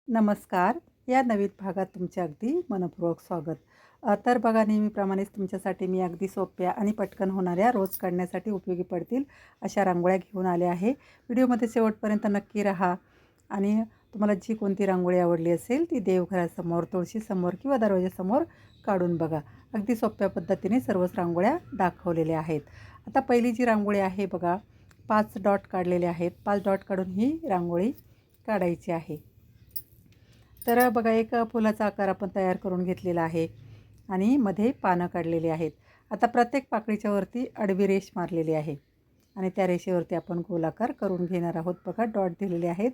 नमस्कार. या नवीन भागात तुमचे अगदी मनःपूर्वक स्वागत. तर बघा नेहमीप्रमाणेच तुमच्यासाठी मी अगदी सोप्या आणि पटकन होणाऱ्या रोज काढण्यासाठी उपयोगी पडतील अशा रांगोळ्या घेऊन आले आहे. व्हिडिओमध्ये शेवटपर्यंत नक्की राहा आणि तुम्हाला जी कोणती रांगोळी आवडली असेल ती देवघरासमोर, तुळशीसमोर किंवा दरवाजासमोर काढून बघा. अगदी सोप्या पद्धतीने सर्वच रांगोळ्या दाखवलेल्या आहेत. आता पहिली जी रांगोळी आहे बघा, 5 डॉट काढलेले आहेत. 5 डॉट काढून ही रांगोळी काढायची आहे. तर बघा एक फुलाचा आकार आपण तयार करून घेतलेला आहे आणि मध्ये पानं काढलेली आहेत. आता प्रत्येक पाकळीच्या वरती आडवी रेष मारलेली आहे आणि त्या रेषेवरती आपण गोलाकार करून घेणार आहोत. बघा डॉट दिलेले आहेत.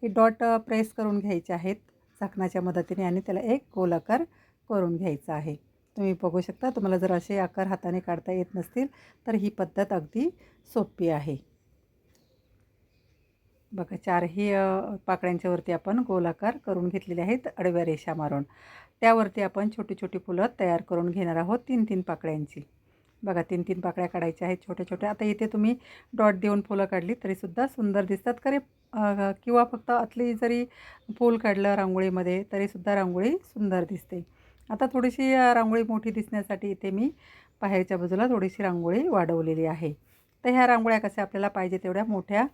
हे डॉट प्रेस करून घ्यायचे आहेत झाकणाच्या मदतीने आणि त्याला एक गोलाकार करून घ्यायचा आहे. तुम्ही बघू शकता. तुम्हाला जर असे आकार हाताने काढता येत नसतील तर ही पद्धत अगदी सोपी आहे. बघा चारही पाकळ्यांच्या वरती आपण गोलाकार करून घेतलेले आहेत आडव्या रेषा मारून. त्यावरती आपण छोटी छोटी फुलं तयार करून घेणार आहोत 3-3 पाकळ्यांची. बघा 3-3 पाकळ्या काढायच्या आहेत छोट्या-छोट्या. आता इथे तुम्ही डॉट देऊन फुलं काढली तरीसुद्धा सुंदर दिसतात खरे, किंवा फक्त आतली जरी फूल काढलं रांगोळीमध्ये तरीसुद्धा रांगोळी सुंदर दिसते. आता थोडीशी रांगोळी मोठी दिसण्यासाठी इथे मी बाहेरच्या बाजूला थोडीशी रांगोळी वाढवलेली आहे. तर ह्या रांगोळ्या कशा आपल्याला पाहिजे तेवढ्या मोठ्या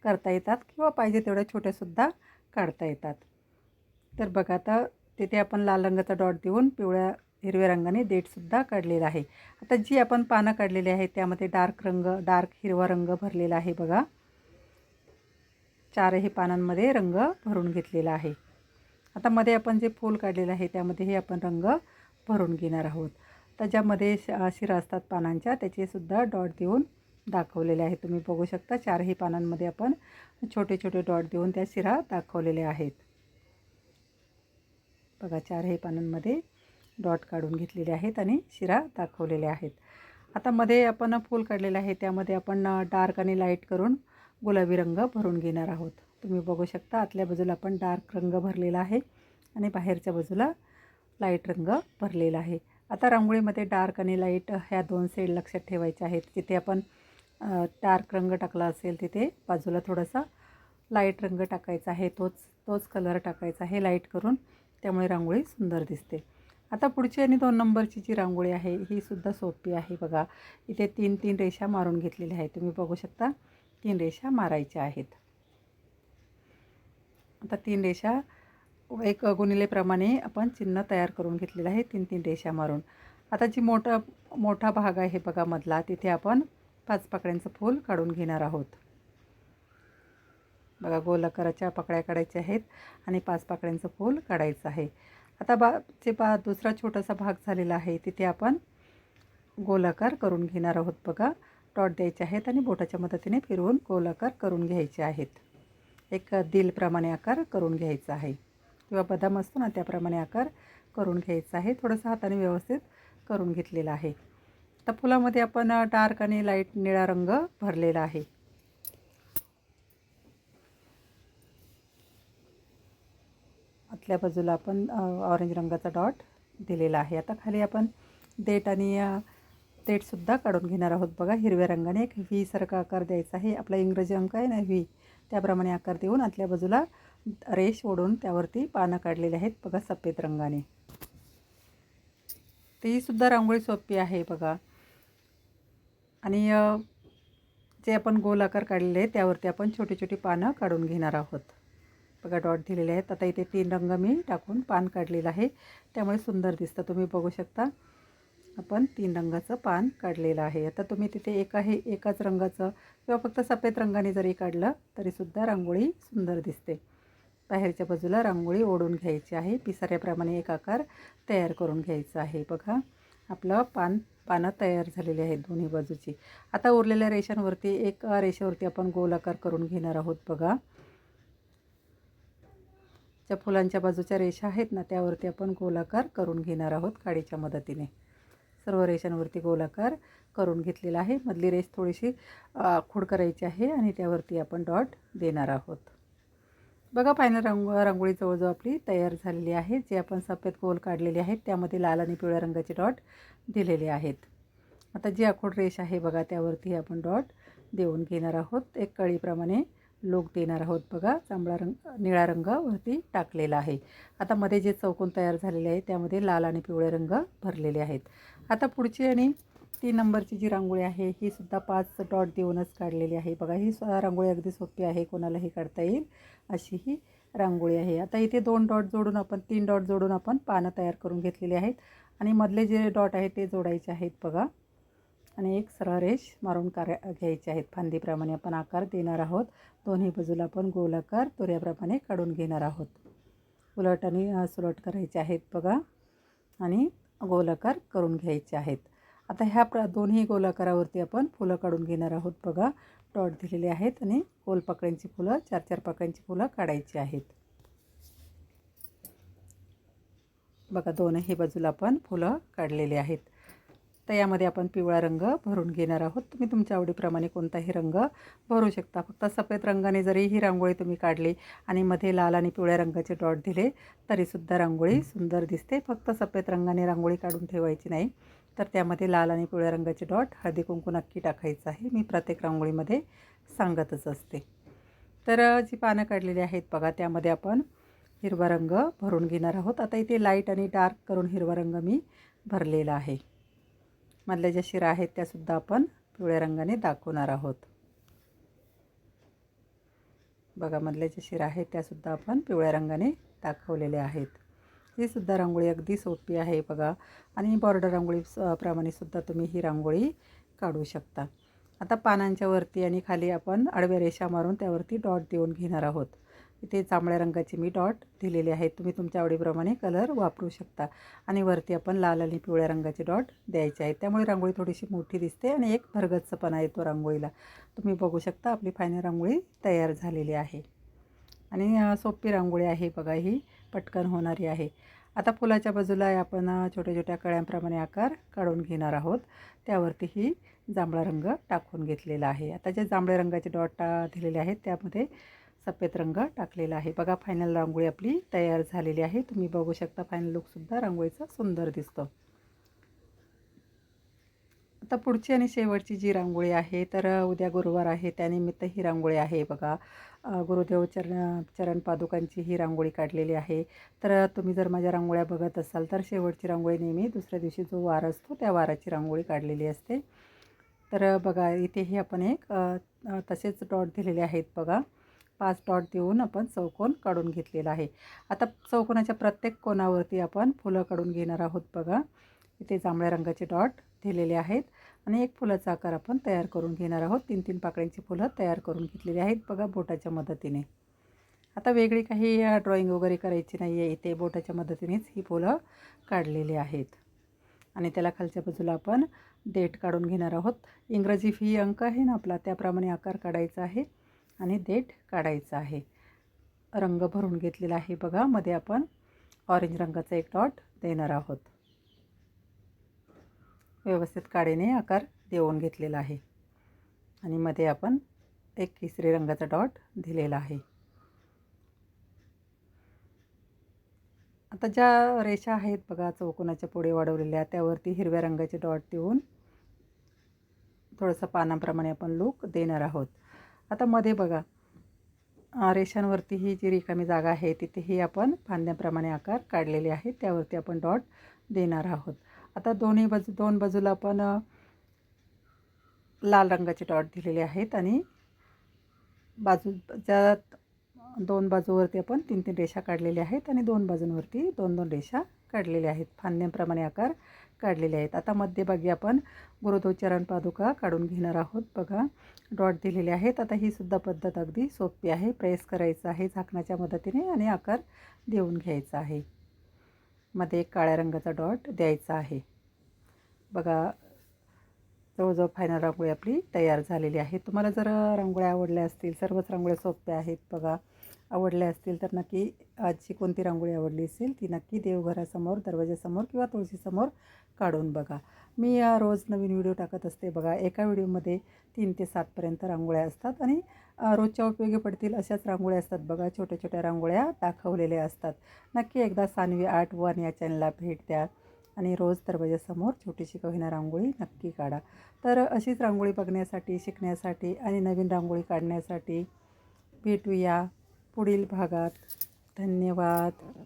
करता येतात किंवा पाहिजे तेवढ्या छोट्यासुद्धा काढता येतात. तर बघा आता तिथे आपण लाल रंगाचा डॉट देऊन पिवळ्या हिरव्या रंगाने देठसुद्धा काढलेला आहे. आता जी आपण पानं काढलेली आहेत त्यामध्ये डार्क हिरवा रंग भरलेला आहे बघा. चारही पानांमध्ये रंग भरून घेतलेला आहे. आता मध्ये आपण जे फूल काढलेलं आहे त्यामध्येही आपण रंग भरून घेणार आहोत. तर ज्यामध्ये शिरा असतात पानांच्या त्याचेसुद्धा डॉट देऊन दाखवलेले आहे. तुम्ही बघू शकता चारही पानांमध्ये आपण छोटे छोटे डॉट देऊन त्या शिरा दाखवलेल्या आहेत. बघा चारही पानांमध्ये डॉट काढून घेतलेले आहेत आणि शिरा दाखवलेल्या आहेत. आता मध्ये आपण फूल काढलेलं आहे त्यामध्ये आपण डार्क आणि लाईट करून गुलाबी रंग भरून घेणार आहोत. तुम्ही बघू शकता आतल्या बाजूला आपण डार्क रंग भरलेला आहे आणि बाहेरच्या बाजूला लाईट रंग भरलेला आहे. आता रांगोळीमध्ये डार्क आणि लाईट ह्या दोन शेड लक्षात ठेवायच्या आहेत. जिथे आपण डार्क रंग टाकला असेल तिथे बाजूला थोडासा लाईट रंग टाकायचा आहे. तोच कलर टाकायचा आहे लाईट करून, त्यामुळे रांगोळी सुंदर दिसते. आता पुढची आणि 2 नंबरची जी रांगोळी आहे ही सुद्धा सोपी आहे. बघा इथे 3-3 रेषा मारून घेतलेल्या आहेत. तुम्ही बघू शकता 3 रेषा मारायच्या आहेत. आता 3 रेषा एक गुणिलेप्रमाणे आपण चिन्ह तयार करून घेतलेलं आहे 3-3 रेषा मारून. आता जी मोठा भाग आहे बघा मधला, तिथे आपण 5 पाकळ्यांचं फूल काढून घेणार आहोत. बघा गोलाकाराच्या पाकळ्या काढायच्या आहेत आणि 5 पाकळ्यांचं फूल काढायचं आहे. आता दुसरा छोटासा भाग झालेला आहे तिथे आपण गोलाकार करून घेणार आहोत. बघा डॉट द्यायचे आहेत आणि बोटाच्या मदतीने फिरवून गोलाकार करून घ्यायचे आहेत. एक दिलप्रमाणे आकार करून घ्यायचा आहे किंवा बदाम असतो ना त्याप्रमाणे आकार करून घ्यायचा आहे. थोडंसं हाताने व्यवस्थित करून घेतलेला आहे. आता फुलामध्ये आपण डार्क आणि लाईट निळा रंग भरलेला आहे. आतल्या बाजूला आपण ऑरेंज रंगाचा डॉट दिलेला आहे. आता खाली आपण देठसुद्धा काढून घेणार आहोत. बघा हिरव्या रंगाने एक व्ही सारखा आकार द्यायचा आहे. आपला इंग्रजी अंक आहे ना व्ही, त्याप्रमाणे आकार देऊन आतल्या बाजूला रेष ओढून त्यावरती पानं काढलेली आहेत बघा सफेद रंगाने. ती सुद्धा रांगोळी सोपी आहे बघा. आणि जे आपण गोल आकार काढलेले आहेत त्यावरती आपण छोटी छोटी पानं काढून घेणार आहोत. बघा डॉट दिलेले आहेत. आता इथे 3 रंग मी टाकून पान काढलेलं आहे त्यामुळे सुंदर दिसतं. तुम्ही बघू शकता आपण 3 रंगाचं पान काढलेलं आहे. आता तुम्ही तिथे एकाच रंगाचं किंवा फक्त सफेद रंगाने जरी काढलं तरीसुद्धा रांगोळी सुंदर दिसते. बाहेरच्या बाजूला रांगोळी ओढून घ्यायची आहे. पिसाऱ्याप्रमाणे एक आकार तयार करून घ्यायचा आहे. बघा आपलं पानं तयार झालेली आहेत दोन्ही बाजूची. आता उरलेल्या रेषांवरती एक रेषेवरती आपण गोल आकार करून घेणार आहोत. बघा ज्या फुलांच्या बाजूच्या रेषा आहेत ना त्यावरती आपण गोलाकार करून घेणार आहोत काडीच्या मदतीने. सर्व रेषांवरती गोलाकार करून घेतलेला आहे. मधली रेष थोडीशी आखूड करायची आहे आणि त्यावरती आपण डॉट देणार आहोत. बघा फायनल रांगोळी जवळजवळ आपली तयार झालेली आहे. जे आपण सफेद गोल काढलेले आहेत त्यामध्ये लाल आणि पिवळ्या रंगाचे डॉट दिलेले आहेत. आता जी आखूड रेष आहे बघा त्यावरती आपण डॉट देऊन घेणार आहोत. एक कळीप्रमाणे लूक देणार आहोत बघा. जांभळा रंग निळा रंग वरती टाकलेला आहे. आता मध्ये जे चौकोन तयार झालेले आहे त्यामध्ये लाल आणि पिवळे रंग भरलेले आहेत. आता पुढची आणि 3 नंबरची जी रांगोळी आहे ही सुद्धा 5 डॉट देऊनच काढलेली आहे बघा. ही रांगोळी अगदी सोपी आहे, कोणालाही काढता येईल अशी ही रांगोळी आहे. आता इथे 2 डॉट जोडून आपण 3 डॉट जोडून आपण पानं तयार करून घेतलेली आहेत आणि मधले जे डॉट आहेत ते जोडायचे आहेत बघा. आणि एक सरळ रेष मारून घ्यायचे आहेत. फांदीप्रमाणे आपण आकार देणार आहोत. दोन्ही बाजूला आपण गोलाकार दोऱ्याप्रमाणे काढून घेणार आहोत. उलट आणि सुलट करायचे आहेत बघा आणि गोलाकार करून घ्यायचे आहेत. आता ह्या दोन्ही गोलाकारावरती आपण फुलं काढून घेणार आहोत बघा. डॉट दिलेले आहेत आणि गोल पाकळ्यांची फुलं 4-4 पाकळ्यांची फुलं काढायची आहेत बघा. दोनही बाजूला आपण फुलं काढलेली आहेत. तर यामध्ये आपण पिवळा रंग भरून घेणार आहोत. तुम्ही तुमच्या आवडीप्रमाणे कोणताही रंग भरू शकता. फक्त सफेद रंगाने जरी ही रांगोळी तुम्ही काढली आणि मध्ये लाल आणि पिवळ्या रंगाचे डॉट दिले तरीसुद्धा रांगोळी सुंदर दिसते. फक्त सफेद रंगाने रांगोळी काढून ठेवायची नाही, तर त्यामध्ये लाल आणि पिवळ्या रंगाचे डॉट हळदी कुंकू नक्की टाकायचं आहे. मी प्रत्येक रांगोळीमध्ये सांगतच असते. तर जी पानं काढलेली आहेत बघा त्यामध्ये आपण हिरवा रंग भरून घेणार आहोत. आता इथे लाईट आणि डार्क करून हिरवा रंग मी भरलेला आहे. मधल्या ज्या शिरा आहेत त्यासुद्धा आपण पिवळ्या रंगाने दाखवणार आहोत बघा. मधल्या ज्या शिरा आहेत त्यासुद्धा आपण पिवळ्या रंगाने दाखवलेल्या आहेत. ही सुद्धा रांगोळी अगदी सोपी आहे बघा आणि बॉर्डर रांगोळी प्रमाणे सुद्धा तुम्ही ही रांगोळी काढू शकता. आता पानांच्या वरती आणि खाली आपण आडव्या रेषा मारून त्यावरती डॉट देऊन घेणार आहोत. इथे जांभळ्या रंगाचे मी डॉट दिलेले आहेत. तुम्ही तुमच्या आवडीप्रमाणे कलर वापरू शकता आणि वरती आपण लाल आणि पिवळ्या रंगाचे डॉट द्यायचे आहेत. त्यामुळे रांगोळी थोडीशी मोठी दिसते आणि एक भरगच्चपणा येतो रांगोळीला. तुम्ही बघू शकता आपली फायनल रांगोळी तयार झालेली आहे आणि सोपी रांगोळी आहे बघा. ही पटकन होणारी आहे. आता फुलाच्या बाजूला आपण छोट्या छोट्या कळ्यांप्रमाणे आकार काढून घेणार आहोत. त्यावरती ही जांभळा रंग टाकून घेतलेला आहे. आता जे जांभळ्या रंगाचे डॉट दिलेले आहेत त्यामध्ये सफेद रंग टाकलेला आहे बघा. फायनल रांगोळी आपली तयार झालेली आहे. तुम्ही बघू शकता फायनल लुकसुद्धा रांगोळीचा सुंदर दिसतो. आता पुढची आणि शेवटची जी रांगोळी आहे तर उद्या गुरुवार आहे त्यानिमित्त ही रांगोळी आहे बघा. गुरुदेव चरण पादुकांची ही रांगोळी काढलेली आहे. तर तुम्ही जर माझ्या रांगोळ्या बघत असाल तर शेवटची रांगोळी नेहमी दुसऱ्या दिवशी जो वार असतो त्या वाराची रांगोळी काढलेली असते. तर बघा इथेही आपण एक तसेच डॉट दिलेले आहेत बघा. 5 डॉट देऊन आपण चौकोन काढून घेतलेला आहे. आता चौकोनाच्या प्रत्येक कोणावरती आपण फुलं काढून घेणार आहोत बघा. इथे जांभळ्या रंगाचे डॉट दिलेले आहेत आणि एक फुलाचा आकार आपण तयार करून घेणार आहोत. 3-3 पाकळ्यांची फुलं तयार करून घेतलेली आहेत बघा बोटाच्या मदतीने. आता वेगळी काही ड्रॉइंग वगैरे करायची नाही आहे. इथे बोटाच्या मदतीनेच ही फुलं काढलेली आहेत आणि त्याला खालच्या बाजूला आपण देठ काढून घेणार आहोत. इंग्रजी फी अंक आहे ना आपला त्याप्रमाणे आकार काढायचा आहे आणि देठ काढायचा आहे. रंग भरून घेतलेला आहे बघा. मध्ये आपण ऑरेंज रंगाचा एक डॉट देणार आहोत. व्यवस्थित काडीने आकार देऊन घेतलेला आहे आणि मध्ये आपण एक केसरी रंगाचा डॉट दिलेला आहे. आता ज्या रेषा आहेत बघा चौकोनाच्या पुढे वाढवलेल्या त्यावरती हिरव्या रंगाचे डॉट देऊन थोडंसं पानांप्रमाणे आपण लूक देणार आहोत. आता मध्ये बघा रेषांवरती ही जी रिकामी जागा आहे तिथेही आपण फांद्याप्रमाणे आकार काढलेले आहेत. त्यावरती आपण डॉट देणार आहोत. आता दोन बाजूला आपण लाल रंगाचे डॉट दिलेले आहेत आणि बाजूच्या 2 बाजूवरती आपण 3-3 रेषा काढलेल्या आहेत आणि 2 बाजूंवरती 2-2 रेषा काढलेल्या आहेत. फांद्यांप्रमाणे आकार काढलेले आहेत. आता मध्यभागी आपण गुरुदेव चरण पादुका काढून घेणार आहोत बघा. डॉट दिलेले आहेत. आता ही सुद्धा पद्धत अगदी सोपी आहे. प्रेस करायचं आहे झाकणाच्या मदतीने आणि आकार देऊन घ्यायचा आहे. मध्ये एक काळ्या रंगाचा डॉट द्यायचा आहे बघा. जवळजवळ फायनल रांगोळी आपली तयार झालेली आहे. तुम्हाला जर रांगोळ्या आवडल्या असतील, सर्वच रांगोळ्या सोप्या आहेत बघा, आवडल्या असतील तर नक्की आजची कोणती रांगोळी आवडली असेल ती नक्की देवघरासमोर, दरवाजासमोर किंवा तुळशीसमोर काढून बघा. मी रोज नवीन व्हिडिओ टाकत असते बघा. एका व्हिडिओमध्ये 3 ते 7 पर्यंत रांगोळ्या असतात आणि रोजच्या उपयोगी पडतील अशाच रांगोळ्या असतात बघा. छोट्या छोट्या रांगोळ्या दाखवलेल्या असतात. नक्की एकदा सान्वी आर्ट 1 या चॅनलला भेट द्या आणि रोज दरवाजासमोर छोटीशी का होईना रांगोळी नक्की काढा. तर अशीच रांगोळी बघण्यासाठी, शिकण्यासाठी आणि नवीन रांगोळी काढण्यासाठी भेटूया पुढील भागात. धन्यवाद.